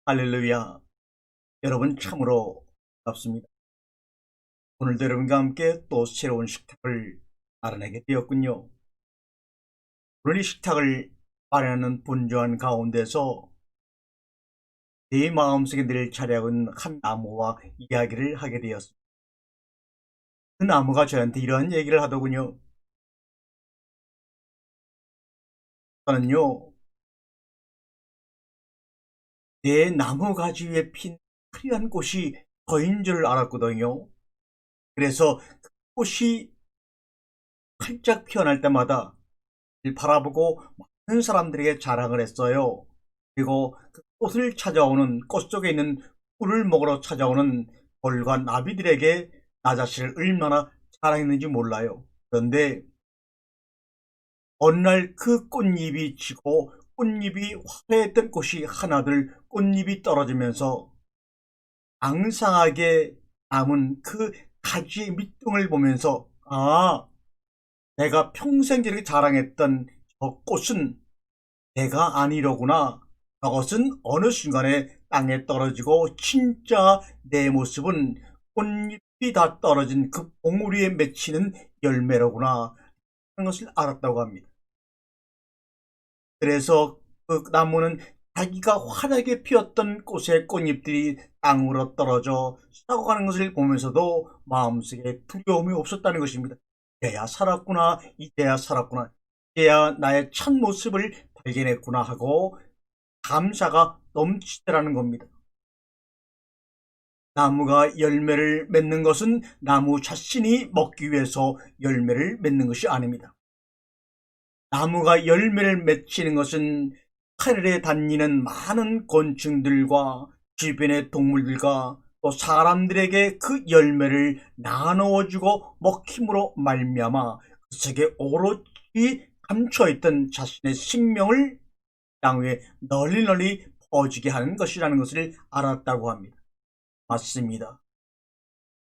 할렐루야. 여러분 참으로 반갑습니다. 오늘도 여러분과 함께 또 새로운 식탁을 마련하게 되었군요. 오늘 이 식탁을 마련하는 분주한 가운데서 내 마음속에 늘 자리하고 있는 한 나무와 이야기를 하게 되었습니다. 그 나무가 저한테 이러한 얘기를 하더군요. 저는요, 내 나무 가지 위에 핀 화려한 꽃이 저인 줄 알았거든요. 그래서 그 꽃이 활짝 피어날 때마다 바라보고 많은 사람들에게 자랑을 했어요. 그리고 그 꽃을 찾아오는, 꽃 속에 있는 꿀을 먹으러 찾아오는 벌과 나비들에게 나 자신을 얼마나 자랑했는지 몰라요. 그런데 어느 날 그 꽃잎이 지고 꽃잎이 화려했던 꽃이 하나둘 꽃잎이 떨어지면서 앙상하게 남은 그 가지의 밑둥을 보면서, 내가 평생 저렇게 자랑했던 저 꽃은 내가 아니로구나. 저것은 어느 순간에 땅에 떨어지고 진짜 내 모습은 꽃잎이 다 떨어진 그 봉우리에 맺히는 열매로구나 하는 것을 알았다고 합니다. 그래서 그 나무는 자기가 환하게 피었던 꽃의 꽃잎들이 땅으로 떨어져 썩어가는 것을 보면서도 마음속에 두려움이 없었다는 것입니다. 이제야 살았구나, 이제야 살았구나, 이제야 나의 첫 모습을 발견했구나 하고 감사가 넘치더라는 겁니다. 나무가 열매를 맺는 것은 나무 자신이 먹기 위해서 열매를 맺는 것이 아닙니다. 나무가 열매를 맺히는 것은 하늘에 다니는 많은 곤충들과 주변의 동물들과 또 사람들에게 그 열매를 나누어주고 먹힘으로 말미암아 그 속에 오롯이 감춰있던 자신의 생명을 땅 위에 널리 널리 퍼지게 하는 것이라는 것을 알았다고 합니다. 맞습니다.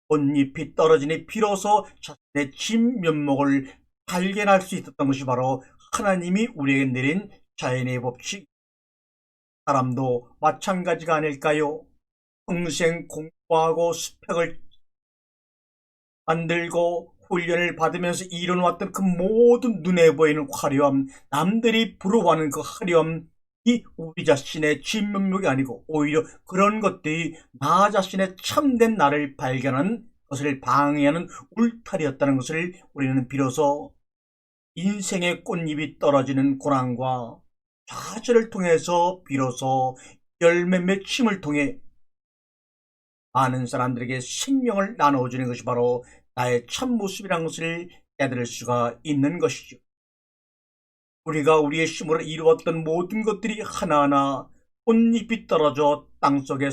꽃잎이 떨어지니 비로소 자신의 진면목을 발견할 수 있었던 것이 바로 하나님이 우리에게 내린 자연의 법칙. 사람도 마찬가지가 아닐까요? 평생 공부하고 스펙을 만들고 훈련을 받으면서 이뤄놓았던 그 모든 눈에 보이는 화려함, 남들이 부러워하는 그 화려함, 이 우리 자신의 진면목이 아니고 오히려 그런 것들이 나 자신의 참된 나를 발견하는 것을 방해하는 울타리였다는 것을 우리는 비로소 인생의 꽃잎이 떨어지는 고난과 좌절을 통해서 비로소 열매 맺힘을 통해 많은 사람들에게 생명을 나눠주는 것이 바로 나의 참모습이라는 것을 깨달을 수가 있는 것이죠. 우리가 우리의 힘으로 이루었던 모든 것들이 하나하나 꽃잎이 떨어져 땅속에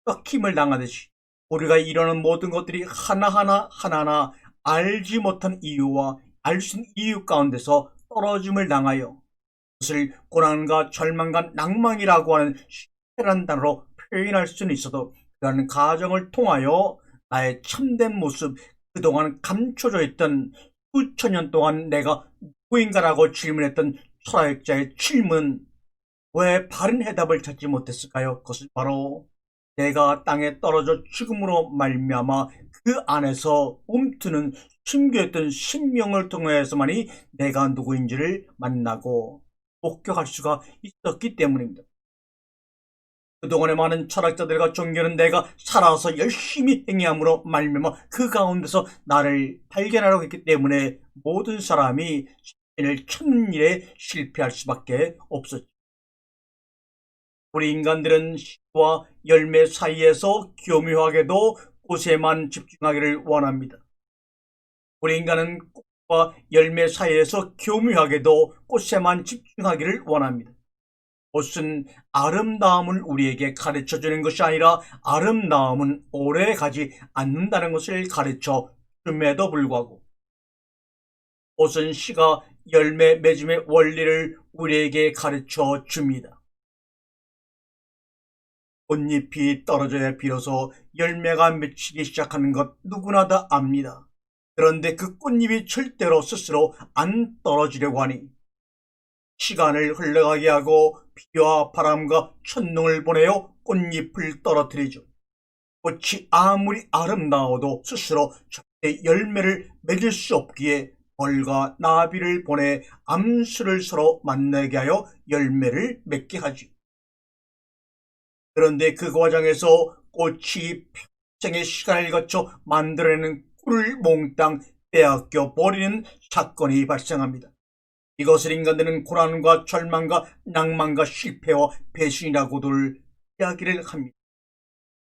썩힘을 당하듯이 우리가 이루는 모든 것들이 하나하나 알지 못한 이유와 알 수 있는 이유 가운데서 떨어짐을 당하여 그것을 고난과 절망과 낭망이라고 하는 실패란 단어로 표현할 수는 있어도 그러한 가정을 통하여 나의 참된 모습, 그동안 감춰져 있던 수천 년 동안 내가 누구인가라고 질문했던 철학자의 질문, 왜 바른 해답을 찾지 못했을까요? 그것은 바로 내가 땅에 떨어져 죽음으로 말미암아 그 안에서 움트는 숨겨있던 생명을 통해서만이 내가 누구인지를 만나고 목격할 수가 있었기 때문입니다. 그동안의 많은 철학자들과 종교는 내가 살아서 열심히 행위함으로 말미암아 그 가운데서 나를 발견하려고 했기 때문에 모든 사람이 자신을 찾는 일에 실패할 수밖에 없었죠. 우리 인간들은 씨와 열매 사이에서 교묘하게도 꽃에만 집중하기를 원합니다. 우리 인간은 꽃과 열매 사이에서 교묘하게도 꽃에만 집중하기를 원합니다. 꽃은 아름다움을 우리에게 가르쳐주는 것이 아니라 아름다움은 오래 가지 않는다는 것을 가르쳐 줌에도 불구하고 꽃은 씨가 열매 맺음의 원리를 우리에게 가르쳐 줍니다. 꽃잎이 떨어져야 비로소 열매가 맺히기 시작하는 것 누구나 다 압니다. 그런데 그 꽃잎이 절대로 스스로 안 떨어지려고 하니 시간을 흘러가게 하고 비와 바람과 천둥을 보내어 꽃잎을 떨어뜨리죠. 꽃이 아무리 아름다워도 스스로 절대 열매를 맺을 수 없기에 벌과 나비를 보내 암수를 서로 만나게 하여 열매를 맺게 하지. 그런데 그 과정에서 꽃이 평생의 시간을 거쳐 만들어내는 꿀을 몽땅 빼앗겨 버리는 사건이 발생합니다. 이것을 인간들은 고난과 절망과 낭만과 실패와 배신이라고들 이야기를 합니다.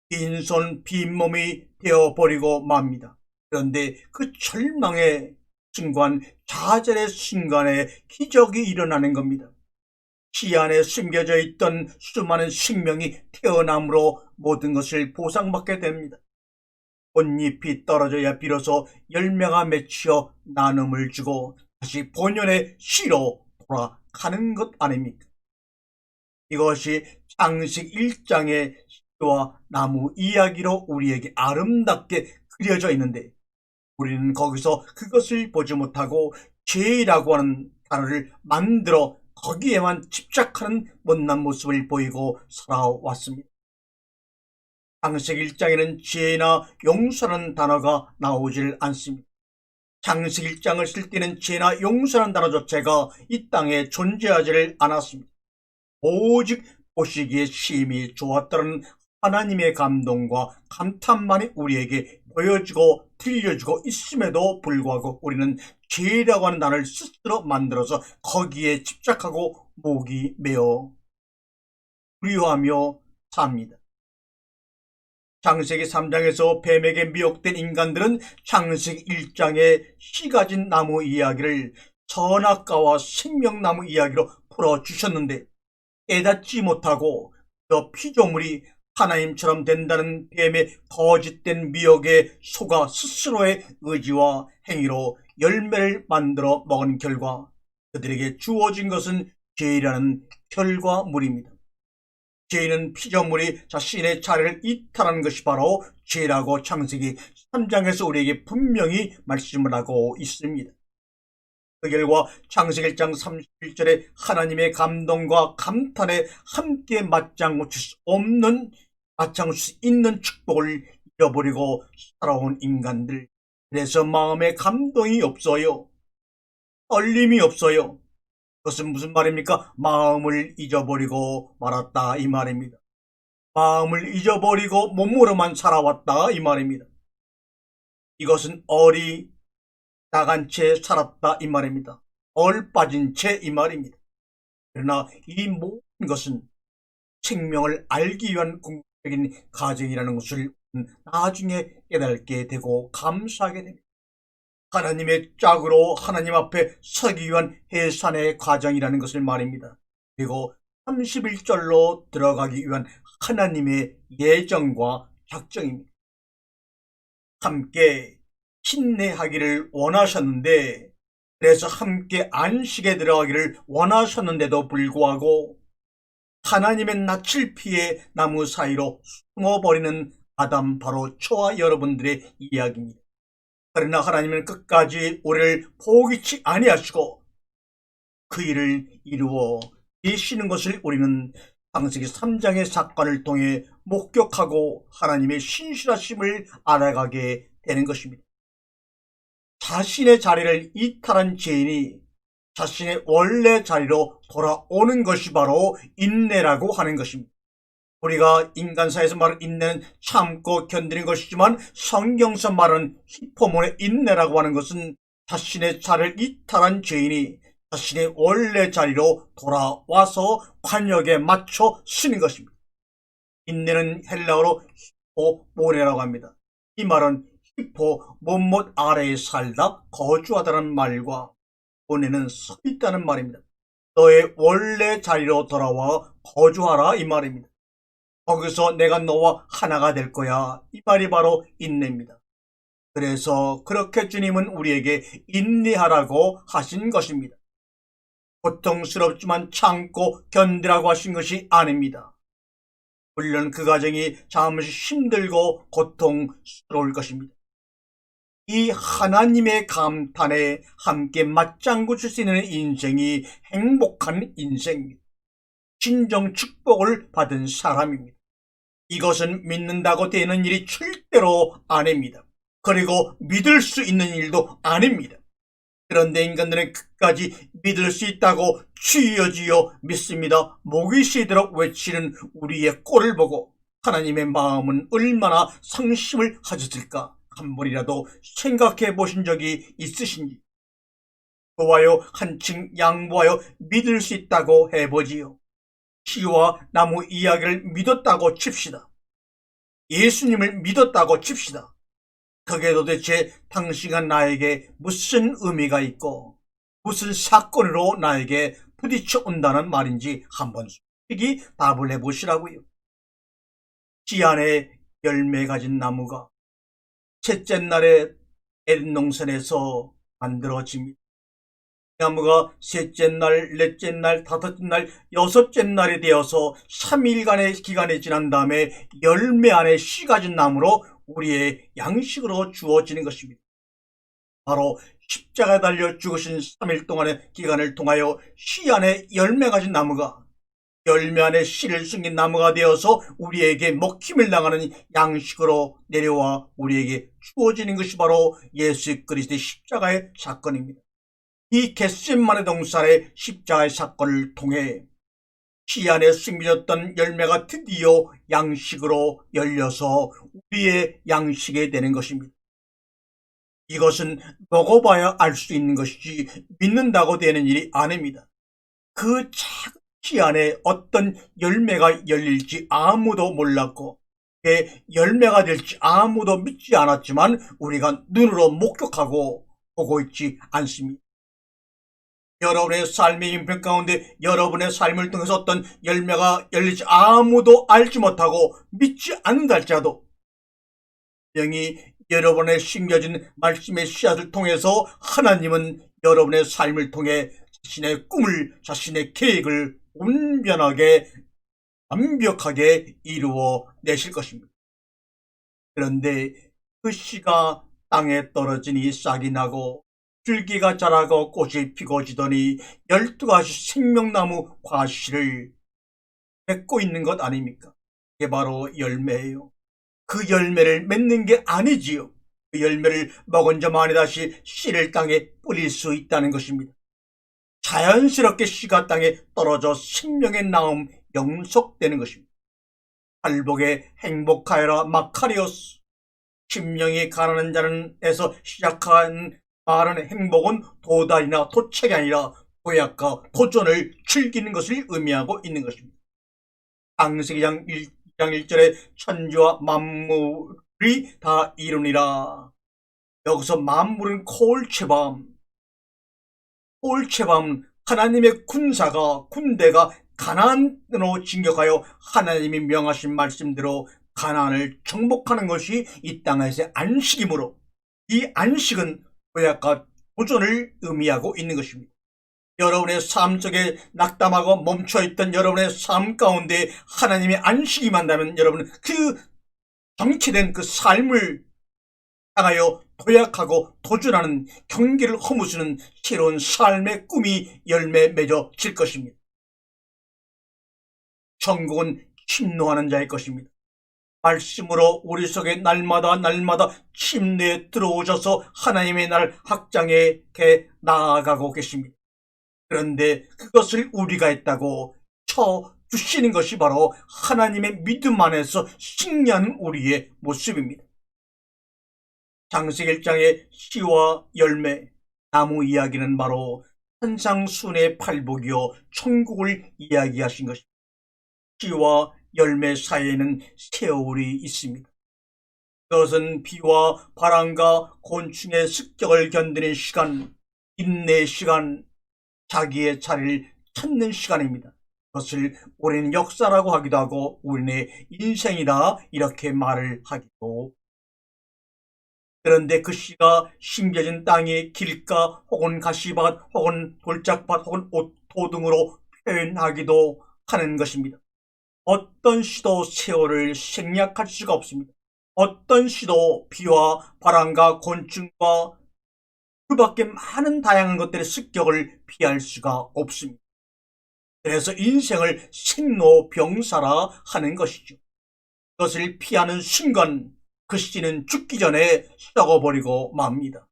빈손 빈몸이 되어버리고 맙니다. 그런데 그 절망의 순간, 좌절의 순간에 기적이 일어나는 겁니다. 시 안에 숨겨져 있던 수많은 생명이 태어남으로 모든 것을 보상받게 됩니다. 꽃잎이 떨어져야 비로소 열매가 맺혀 나눔을 주고 다시 본연의 시로 돌아가는 것 아닙니까? 이것이 창세기 1장의 시와 나무 이야기로 우리에게 아름답게 그려져 있는데 우리는 거기서 그것을 보지 못하고 죄라고 하는 단어를 만들어 거기에만 집착하는 못난 모습을 보이고 살아왔습니다. 창세기 1장에는 죄나 용서라는 단어가 나오질 않습니다. 창세기 1장을 쓸 때는 죄나 용서라는 단어조차가 이 땅에 존재하지를 않았습니다. 오직 보시기에 심히 좋았다는 하나님의 감동과 감탄만이 우리에게 보여주고 들려주고 있음에도 불구하고 우리는 죄라고 하는 단어를 스스로 만들어서 거기에 집착하고 목이 메어 두려워하며 삽니다. 창세기 3장에서 뱀에게 미혹된 인간들은 창세기 1장의 씨 가진 나무 이야기를 선악과와 생명나무 이야기로 풀어주셨는데 깨닫지 못하고 저 피조물이 하나님처럼 된다는 뱀의 거짓된 미혹에 속아 스스로의 의지와 행위로 열매를 만들어 먹은 결과 그들에게 주어진 것은 죄라는 결과물입니다. 죄는 피조물이 자신의 자리를 이탈하는 것이 바로 죄라고 창세기 3장에서 우리에게 분명히 말씀을 하고 있습니다. 그 결과 창세기 1장 31절에 하나님의 감동과 감탄에 함께 맞장구 칠 수 있는 축복을 잃어버리고 살아온 인간들, 그래서 마음에 감동이 없어요. 떨림이 없어요. 그것은 무슨 말입니까? 마음을 잊어버리고 말았다 이 말입니다. 마음을 잊어버리고 몸으로만 살아왔다 이 말입니다. 이것은 얼이 나간 채 살았다 이 말입니다. 얼 빠진 채 이 말입니다. 그러나 이 모든 것은 생명을 알기 위한 궁극적인 과정이라는 것을 나중에 깨닫게 되고 감사하게 됩니다. 하나님의 짝으로 하나님 앞에 서기 위한 해산의 과정이라는 것을 말입니다. 그리고 31절로 들어가기 위한 하나님의 예정과 작정입니다. 함께 힘내하기를 원하셨는데, 그래서 함께 안식에 들어가기를 원하셨는데도 불구하고 하나님의 낯을 피해 나무 사이로 숨어버리는 아담, 바로 저와 여러분들의 이야기입니다. 그러나 하나님은 끝까지 우리를 포기치 아니하시고 그 일을 이루어 계시는 것을 우리는 창세기 3장의 사건을 통해 목격하고 하나님의 신실하심을 알아가게 되는 것입니다. 자신의 자리를 이탈한 죄인이 자신의 원래 자리로 돌아오는 것이 바로 인내라고 하는 것입니다. 우리가 인간사에서 말하는 인내는 참고 견디는 것이지만 성경서 말하는 히포몬의 인내라고 하는 것은 자신의 자리를 이탈한 죄인이 자신의 원래 자리로 돌아와서 관역에 맞춰 쓰는 것입니다. 인내는 헬라어로 히포모네라고 합니다. 이 말은 히포, 못못 아래에 살다 거주하다는 말과 모네는 서 있다는 말입니다. 너의 원래 자리로 돌아와 거주하라 이 말입니다. 거기서 내가 너와 하나가 될 거야. 이 말이 바로 인내입니다. 그래서 그렇게 주님은 우리에게 인내하라고 하신 것입니다. 고통스럽지만 참고 견디라고 하신 것이 아닙니다. 물론 그 과정이 잠시 힘들고 고통스러울 것입니다. 이 하나님의 감탄에 함께 맞장구 칠 수 있는 인생이 행복한 인생입니다. 진정 축복을 받은 사람입니다. 이것은 믿는다고 되는 일이 절대로 아닙니다. 그리고 믿을 수 있는 일도 아닙니다. 그런데 인간들은 끝까지 믿을 수 있다고 주여 주여 믿습니다. 목이 쉬도록 외치는 우리의 꼴을 보고 하나님의 마음은 얼마나 상심을 하셨을까 한 번이라도 생각해 보신 적이 있으신지. 좋아요, 한층 양보하여 믿을 수 있다고 해보지요. 씨와 나무 이야기를 믿었다고 칩시다. 예수님을 믿었다고 칩시다. 그게 도대체 당신과 나에게 무슨 의미가 있고 무슨 사건으로 나에게 부딪혀 온다는 말인지 한번 솔직히 답을 해보시라고요. 씨 안에 열매 가진 나무가 셋째 날에 에덴 동산에서 만들어집니다. 나무가 셋째 날, 넷째 날, 다섯째 날, 여섯째 날이 되어서 3일간의 기간이 지난 다음에 열매 안에 씨 가진 나무로 우리의 양식으로 주어지는 것입니다. 바로 십자가에 달려 죽으신 3일 동안의 기간을 통하여 씨 안에 열매 가진 나무가 열매 안에 씨를 숨긴 나무가 되어서 우리에게 먹힘을 당하는 양식으로 내려와 우리에게 주어지는 것이 바로 예수 그리스도의 십자가의 사건입니다. 이 겟세마네 동산의 십자가의 사건을 통해 씨 안에 숨겨졌던 열매가 드디어 양식으로 열려서 우리의 양식이 되는 것입니다. 이것은 먹어봐야 알 수 있는 것이지 믿는다고 되는 일이 아닙니다. 그 작은 씨 안에 어떤 열매가 열릴지 아무도 몰랐고 그 열매가 될지 아무도 믿지 않았지만 우리가 눈으로 목격하고 보고 있지 않습니다. 여러분의 삶의 인생 가운데 여러분의 삶을 통해서 어떤 열매가 열릴지 아무도 알지 못하고 믿지 않는다 할지라도 분명히 여러분의 심겨진 말씀의 씨앗을 통해서 하나님은 여러분의 삶을 통해 자신의 꿈을, 자신의 계획을 온전하게 완벽하게 이루어 내실 것입니다. 그런데 그 씨가 땅에 떨어지니 싹이 나고 줄기가 자라고 꽃이 피고지더니 12가지 생명나무 과실을 맺고 있는 것 아닙니까? 그게 바로 열매예요. 그 열매를 맺는 게 아니지요. 그 열매를 먹은 자만이 다시 씨를 땅에 뿌릴 수 있다는 것입니다. 자연스럽게 씨가 땅에 떨어져 생명의 나음 영속되는 것입니다. 팔복에 행복하여라 마카리오스. 심령이 가난한 자는에서 시작한 말하는 행복은 도달이나 도착이 아니라 도약과 도전을 즐기는 것을 의미하고 있는 것입니다. 창세기 1장 1절에 천지와 만물이 다 이루니라. 여기서 만물은 콜체밤 하나님의 군대가 가나안으로 진격하여 하나님이 명하신 말씀대로 가나안을 정복하는 것이 이 땅에서의 안식이므로 이 안식은 도약과 도전을 의미하고 있는 것입니다. 여러분의 삶 속에 낙담하고 멈춰있던 여러분의 삶 가운데 하나님의 안식이 만나면 여러분은 그 정체된 그 삶을 향하여 도약하고 도전하는 경계를 허무시는 새로운 삶의 꿈이 열매 맺어질 것입니다. 천국은 침노하는 자의 것입니다. 말씀으로 우리 속에 날마다 침례에 들어오셔서 하나님의 나라를 확장해 나아가고 계십니다. 그런데 그것을 우리가 했다고 쳐주시는 것이 바로 하나님의 믿음 안에서 승리하는 우리의 모습입니다. 창세기 1장의 씨와 열매, 나무 이야기는 바로 산상순의 팔복이요 천국을 이야기하신 것입니다. 씨와 열매 사이에는 세월이 있습니다. 그것은 비와 바람과 곤충의 습격을 견디는 시간, 인내의 시간, 자기의 자리를 찾는 시간입니다. 그것을 우리는 역사라고 하기도 하고 우리의 인생이다 이렇게 말을 하기도. 그런데 그 씨가 심겨진 땅의 길가 혹은 가시밭 혹은 돌짝밭 혹은 옷토 등으로 표현하기도 하는 것입니다. 어떤 씨도 세월을 생략할 수가 없습니다. 어떤 씨도 비와 바람과 곤충과 그 밖에 많은 다양한 것들의 습격을 피할 수가 없습니다. 그래서 인생을 생로병사라 하는 것이죠. 그것을 피하는 순간 그 씨는 죽기 전에 썩어버리고 맙니다.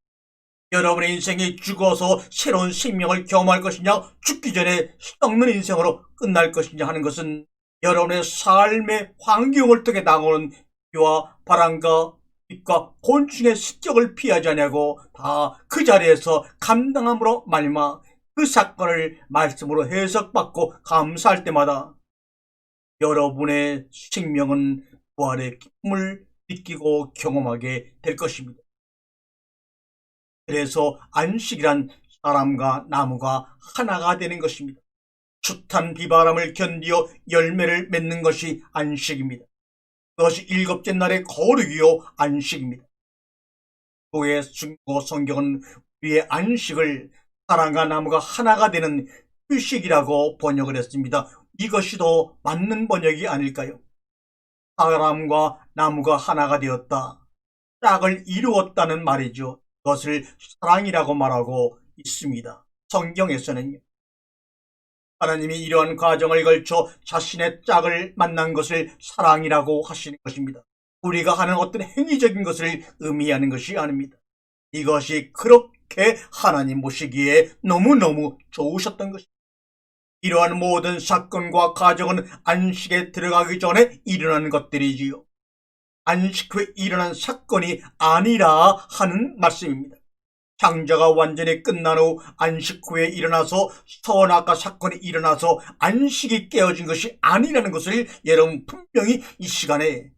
여러분의 인생이 죽어서 새로운 생명을 경험할 것이냐, 죽기 전에 썩는 인생으로 끝날 것이냐 하는 것은 여러분의 삶의 환경을 통해 당하는 비와 바람과 빛과 곤충의 습격을 피하지 않냐고 다 그 자리에서 감당함으로 말미암아 그 사건을 말씀으로 해석받고 감사할 때마다 여러분의 생명은 부활의 기쁨을 느끼고 경험하게 될 것입니다. 그래서 안식이란 사람과 나무가 하나가 되는 것입니다. 숱한 비바람을 견디어 열매를 맺는 것이 안식입니다. 그것이 일곱째 날의 거룩이요 안식입니다. 교회 중고 성경은 우리의 안식을 사람과 나무가 하나가 되는 휴식이라고 번역을 했습니다. 이것이 더 맞는 번역이 아닐까요? 사람과 나무가 하나가 되었다. 짝을 이루었다는 말이죠. 그것을 사랑이라고 말하고 있습니다. 성경에서는요. 하나님이 이러한 과정을 걸쳐 자신의 짝을 만난 것을 사랑이라고 하시는 것입니다. 우리가 하는 어떤 행위적인 것을 의미하는 것이 아닙니다. 이것이 그렇게 하나님 보시기에 너무너무 좋으셨던 것입니다. 이러한 모든 사건과 과정은 안식에 들어가기 전에 일어나는 것들이지요. 안식 후에 일어난 사건이 아니라 하는 말씀입니다. 창조가 완전히 끝난 후 안식 후에 일어나서 선악과 사건이 일어나서 안식이 깨어진 것이 아니라는 것을 여러분 분명히 이 시간에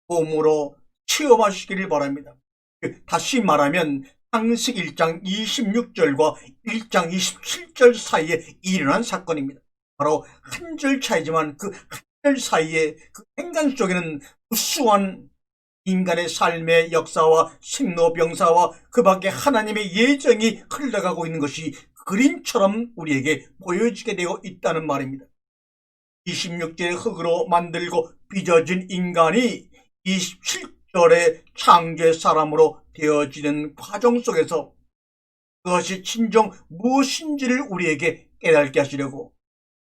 몸으로 체험하시기를 바랍니다. 다시 말하면 창세기 1장 26절과 1장 27절 사이에 일어난 사건입니다. 바로 한 절 차이지만 그 한 절 사이에 그 행간 속에는 무수한 인간의 삶의 역사와 생로병사와 그 밖에 하나님의 예정이 흘러가고 있는 것이 그림처럼 우리에게 보여지게 되어 있다는 말입니다. 26절의 흙으로 만들고 빚어진 인간이 27절의 창조의 사람으로 되어지는 과정 속에서 그것이 진정 무엇인지를 우리에게 깨닫게 하시려고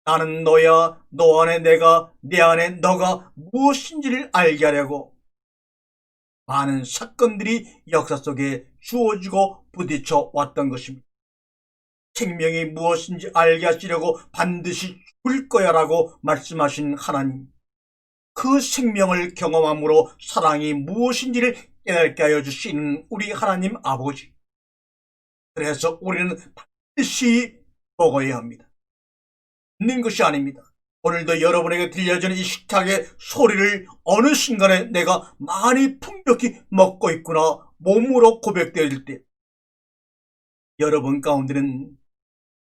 나는 너야, 너 안에 내가, 내 안에 너가 무엇인지를 알게 하려고 많은 사건들이 역사 속에 주어지고 부딪혀 왔던 것입니다. 생명이 무엇인지 알게 하시려고 반드시 죽을 거야 라고 말씀하신 하나님, 그 생명을 경험함으로 사랑이 무엇인지를 깨닫게 하여 주시는 우리 하나님 아버지, 그래서 우리는 반드시 먹어야 합니다. 있는 것이 아닙니다. 오늘도 여러분에게 들려지는 이 식탁의 소리를 어느 순간에 내가 많이 풍족히 먹고 있구나 몸으로 고백되어질 때 여러분 가운데는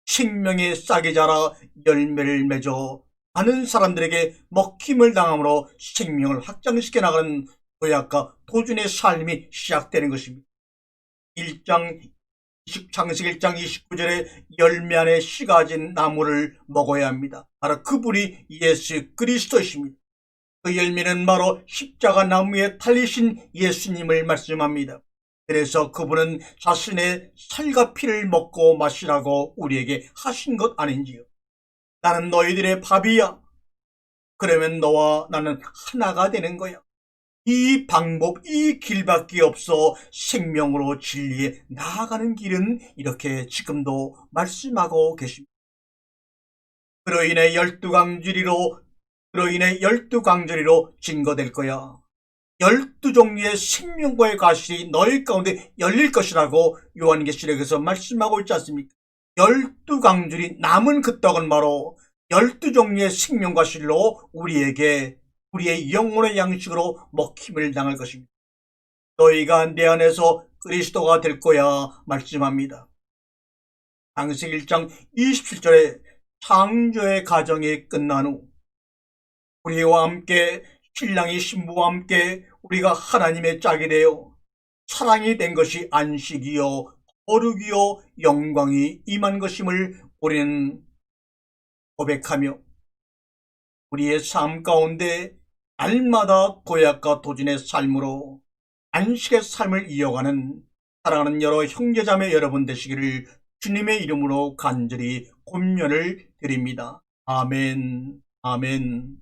생명의 싹이 자라 열매를 맺어 많은 사람들에게 먹힘을 당함으로 생명을 확장시켜 나가는 도약과 도준의 삶이 시작되는 것입니다. 창세기 1장 29절에 열매 안에 씨가 진 나무를 먹어야 합니다. 바로 그분이 예수 그리스도이십니다. 그 열매는 바로 십자가 나무에 달리신 예수님을 말씀합니다. 그래서 그분은 자신의 살과 피를 먹고 마시라고 우리에게 하신 것 아닌지요. 나는 너희들의 밥이야. 그러면 너와 나는 하나가 되는 거야. 이 방법, 이 길밖에 없어 생명으로 진리에 나아가는 길은 이렇게 지금도 말씀하고 계십니다. 그로 인해 12강조리로 증거될 거야. 12종류의 생명과의 과실이 너희 가운데 열릴 것이라고 요한계시록에서 말씀하고 있지 않습니까? 12강줄이 남은 그 떡은 바로 12종류의 생명과실로 우리의 영혼의 양식으로 먹힘을 당할 것입니다. 너희가 내 안에서 그리스도가 될 거야 말씀합니다. 창세기 1장 27절에 창조의 과정이 끝난 후 우리와 함께 신랑이 신부와 함께 우리가 하나님의 짝이 되어 사랑이 된 것이 안식이요 거룩이요 영광이 임한 것임을 우리는 고백하며 우리의 삶 가운데 날마다 도약과 도진의 삶으로 안식의 삶을 이어가는 사랑하는 여러 형제자매 여러분 되시기를 주님의 이름으로 간절히 권면을 드립니다. 아멘, 아멘.